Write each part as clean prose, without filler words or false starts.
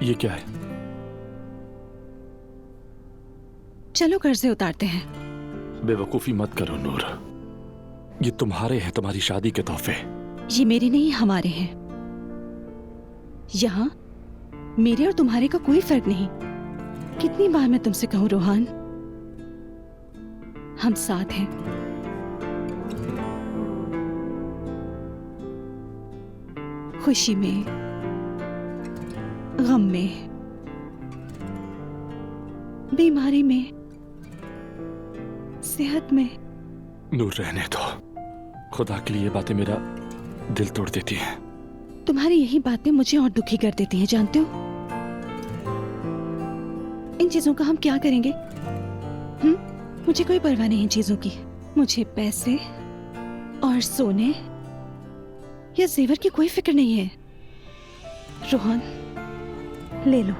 ये क्या है? चलो कर्जे उतारते हैं। बेवकूफी मत करो नूर, ये तुम्हारे हैं, तुम्हारी शादी के तोहफे। ये मेरे नहीं, हमारे हैं। यहाँ मेरे और तुम्हारे का कोई फर्क नहीं। कितनी बार मैं तुमसे कहूं रोहान, हम साथ हैं। खुशी में, गम में, बीमारी में, सेहत में। नूर रहने दो, खुदा के लिए ये बातें मेरा दिल तोड़ देती हैं। तुम्हारी यही बातें मुझे और दुखी कर देती हैं, जानते हो? इन चीजों का हम क्या करेंगे? मुझे कोई परवाह नहीं इन चीजों की। मुझे पैसे और सोने या जेवर की कोई फिक्र नहीं है। रोहन, ले लो,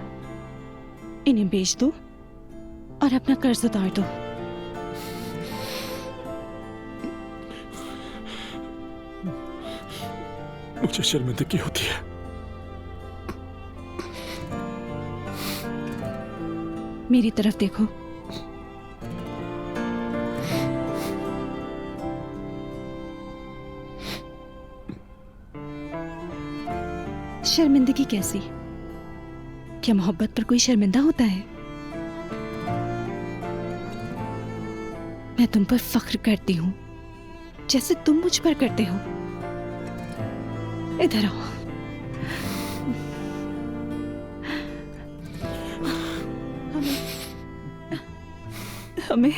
इन्हें बेच दो और अपना कर्ज उतार दो। मुझे शर्मिंदगी होती है। मेरी तरफ देखो। शर्मिंदगी कैसी? क्या मोहब्बत पर कोई शर्मिंदा होता है? मैं तुम पर फख्र करती हूं, जैसे तुम मुझ पर करते हो। इधर आओ। हमें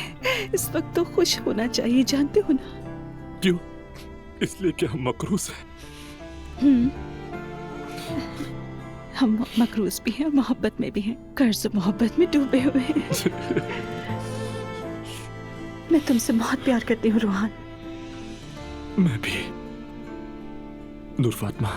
इस वक्त तो खुश होना चाहिए, जानते हो ना? क्यों? इसलिए कि हम मकरूज हैं। हम मकरूज भी हैं और मोहब्बत में भी हैं। कर्ज मोहब्बत में डूबे हुए हैं। मैं तुमसे बहुत प्यार करती हूँ रोहान। मैं भी। नूर फातिमा,